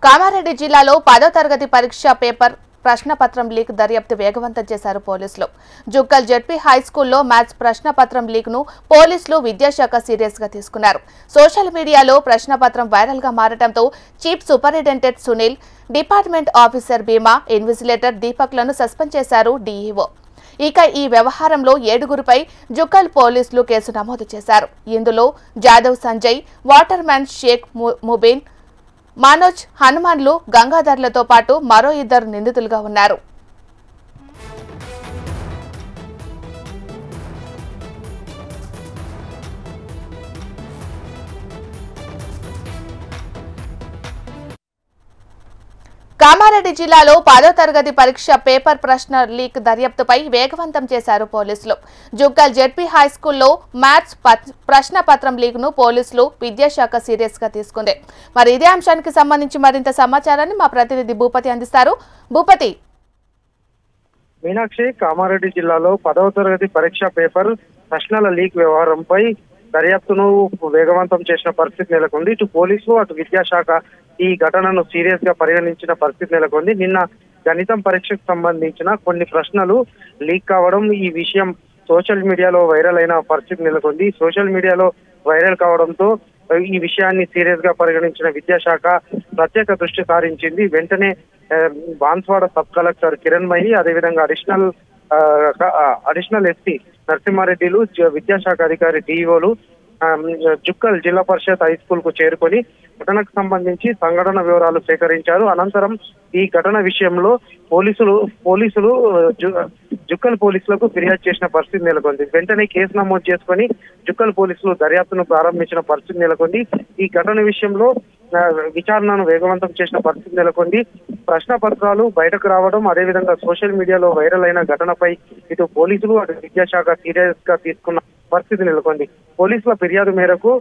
కామారెడ్డి జిల్లాలో 10వ తరగతి పరీక్ష పేపర్ ప్రశ్నపత్రం లీక్ దర్యాప్తు వేగవంతం చేశారు పోలీసులు. జుక్కల్ జెడ్పీ హై స్కూల్లో మ్యాథ్స్ ప్రశ్నపత్రం లీక్ ను పోలీసులు విద్యాశాఖ సీరియస్ గా తీసుకున్నారు. సోషల్ మీడియాలో ప్రశ్నపత్రం వైరల్ గా మారడంతో chief superintendent Sunil, department officer Bhima, invigilator దీపక్లను సస్పెండ్ చేశారు డీఈఓ. ఇక ఈ వ్యవహారంలో 7గురిపై జుక్కల్ పోలీసులు కేసు నమోదు చేశారు. ఇందులో జాదవ్ సంజయ్, వాటర్ మ్యాన్ షేక్ ముబీన్, మనోజ్, హనుమాన్లు, గంగాధర్లతో పాటు మరో 2 నిందితులుగా ఉన్నారు. కామారెడ్డి జిల్లాలో 10వ తరగతి పరీక్ష పేపర్ ప్రశ్న లీక్ దర్యాప్తుపై వేగవంతం చేశారు పోలీసులు. జుక్కల్ జెడ్పీ హై స్కూల్లో మ్యాథ్స్ ప్రశ్నపత్రం లీక్ ను పోలీసులు విద్యాశాఖ సీరియస్ గా తీసుకుంది. మరి ఇదే అంశానికి సంబంధించి మరింత సమాచారాన్ని మా ప్రతినిధి భూపతి అందిస్తారు. భూపతి. మీనాక్షి, కామారెడ్డి జిల్లాలో 10వ తరగతి పరీక్ష పేపర్ ప్రశ్నల లీక్ వ్యవహారంపై దర్యాప్తును వేగవంతం చేసిన పరిస్థితి నెలకొంది. ఇటు పోలీసులు అటు విద్యాశాఖ ఈ ఘటనను సీరియస్ గా పరిగణించిన పరిస్థితి నెలకొంది. నిన్న గణితం పరీక్షకు సంబంధించిన కొన్ని ప్రశ్నలు లీక్ కావడం, ఈ విషయం సోషల్ మీడియాలో వైరల్ అయిన పరిస్థితి నెలకొంది. సోషల్ మీడియాలో వైరల్ కావడంతో ఈ విషయాన్ని సీరియస్ గా పరిగణించిన విద్యాశాఖ ప్రత్యేక దృష్టి సారించింది. వెంటనే బాన్స్వాడ సబ్ కలెక్టర్ కిరణ్మయి, అదేవిధంగా అడిషనల్ ఎస్పీ నరసింహారెడ్డిలు, విద్యాశాఖ అధికారి డిఈఓలు జుక్కల్ జిల్లా పరిషత్ హై స్కూల్ కు చేరుకొని ఘటనకు సంబంధించి సంఘటన వివరాలు సేకరించారు. అనంతరం ఈ ఘటన విషయంలో పోలీసులు జుక్కల్ పోలీసులకు ఫిర్యాదు చేసిన పరిస్థితి నెలకొంది. వెంటనే కేసు నమోదు చేసుకుని జుక్కల్ పోలీసులు దర్యాప్తును ప్రారంభించిన పరిస్థితి నెలకొంది. ఈ ఘటన విషయంలో విచారణను వేగవంతం చేసిన పరిస్థితి నెలకొంది. ప్రశ్న పత్రాలు బయటకు రావడం, అదేవిధంగా సోషల్ మీడియాలో వైరల్ అయిన ఘటనపై ఇటు పోలీసులు అటు విద్యాశాఖ సీరియస్ గా తీసుకున్న పరిస్థితి నెలకొంది. పోలీసుల ఫిర్యాదు మేరకు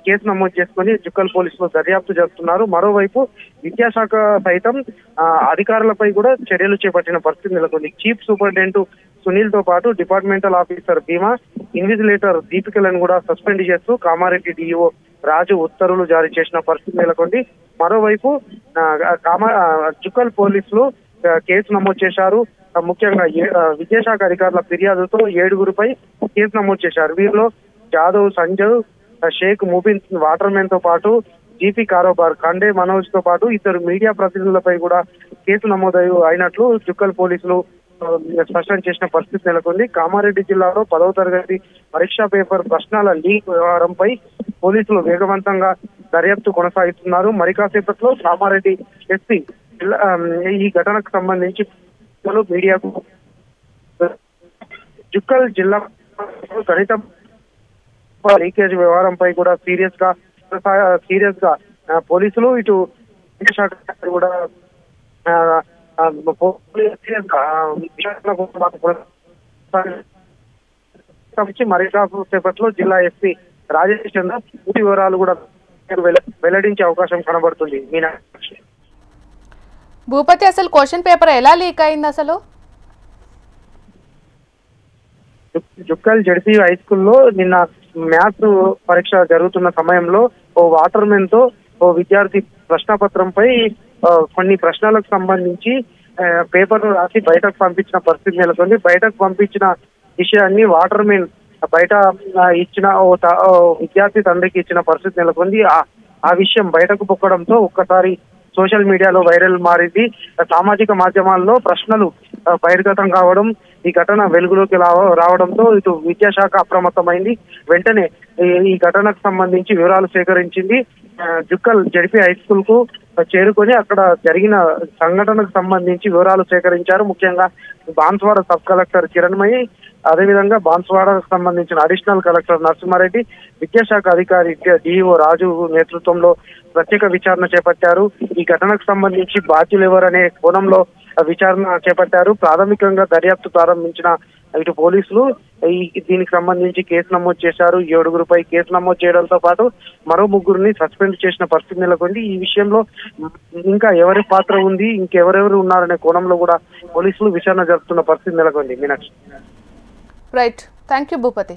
కేసు నమోదు చేసుకుని జుక్కల్ పోలీసులు దర్యాప్తు జరుపుతున్నారు. మరోవైపు విద్యాశాఖ సైతం అధికారులపై కూడా చర్యలు చేపట్టిన పరిస్థితి నెలకొంది. చీఫ్ సూపరింటెండెంట్ సునీల్ తో పాటు డిపార్ట్మెంటల్ ఆఫీసర్ భీమా, ఇన్విజిలేటర్ దీపికలను కూడా సస్పెండ్ చేస్తూ కామారెడ్డి డిఈఓ రాజు ఉత్తర్వులు జారీ చేసిన పరిస్థితి నెలకొంది. మరోవైపు జుక్కల్ పోలీసులు కేసు నమోదు చేశారు. ముఖ్యంగా విద్యాశాఖ అధికారుల ఫిర్యాదుతో 7గురిపై కేసు నమోదు చేశారు. వీరిలో జాదవ్ సంజయ్, షేక్ ముబీన్, వాటర్ మ్యాన్ తో పాటు జీపీ కారోబార్, ఖండే మనోజ్ తో పాటు 2 మీడియా ప్రతినిధులపై కూడా కేసు నమోదు అయినట్లు జుక్కల్ పోలీసులు స్పష్టం చేసిన పరిస్థితి నెలకొంది. కామారెడ్డి జిల్లాలో 10వ తరగతి పరీక్షా పేపర్ ప్రశ్నల లీక్ వ్యవహారంపై పోలీసులు వేగవంతంగా దర్యాప్తు కొనసాగిస్తున్నారు. మరి కాసేపట్లో కామారెడ్డి ఎస్పీ ఈ ఘటనకు సంబంధించి మీడియాకు జుక్కల్ జిల్లా గణితం లీకేజ్ వ్యవహారంపై కూడా సీరియస్ గా పోలీసులు ఇటు శాఖ కూడా మరి కాసేపట్లో జిల్లా ఎస్పీ రాజేష్ చంద్ర పూర్తి వివరాలు కూడా వెల్లడించే అవకాశం కనబడుతుంది. మీనాక్షి. భూపతి, అసలు క్వశ్చన్ పేపర్ ఎలా లీక్ అయింది? అసలు జుక్కల్ జెడ్పీ హై స్కూల్లో నిన్న మ్యాథ్స్ పరీక్ష జరుగుతున్న సమయంలో ఓ వాటర్ మెన్ తో ఓ విద్యార్థి ప్రశ్నపత్రంపై కొన్ని ప్రశ్నలకు సంబంధించి పేపర్ రాసి బయటకు పంపించిన పరిస్థితి నెలకొంది. బయటకు పంపించిన విషయాన్ని వాటర్ మెన్ బయట ఇచ్చిన విద్యార్థి తండ్రికి ఇచ్చిన పరిస్థితి నెలకొంది. ఆ విషయం బయటకు పొక్కడంతో ఒక్కసారి సోషల్ మీడియాలో వైరల్ మారింది. సామాజిక మాధ్యమాల్లో ప్రశ్నలు బహిర్గతం కావడం, ఈ ఘటన వెలుగులోకి రావడంతో ఇటు విద్యాశాఖ అప్రమత్తమైంది. వెంటనే ఈ ఘటనకు సంబంధించి వివరాలు సేకరించింది. జుక్కల్ జెడ్పీ హై స్కూల్ కు చేరుకొని అక్కడ జరిగిన సంఘటనకు సంబంధించి వివరాలు సేకరించారు. ముఖ్యంగా బాన్స్వాడ సబ్ కలెక్టర్ కిరణ్మయి, అదేవిధంగా బాన్స్వాడకు సంబంధించిన అడిషనల్ కలెక్టర్ నరసింహారెడ్డి, విద్యాశాఖ అధికారి డిఈఓ రాజు నేతృత్వంలో ప్రత్యేక విచారణ చేపట్టారు. ఈ ఘటనకు సంబంధించి బాధ్యులు ఎవరనే కోణంలో విచారణ చేపట్టారు. ప్రాథమికంగా దర్యాప్తు ప్రారంభించిన ఇటు పోలీసులు దీనికి సంబంధించి కేసు నమోదు చేశారు. 7గురిపై కేసు నమోదు చేయడంతో పాటు మరో 3గురిని సస్పెండ్ చేసిన పరిస్థితి నెలకొంది. ఈ విషయంలో ఇంకా ఎవరి పాత్ర ఉంది, ఇంకెవరెవరు ఉన్నారనే కోణంలో కూడా పోలీసులు విచారణ జరుపుతున్న పరిస్థితి నెలకొంది. Meenakshi. Right, thank you Bhupathi.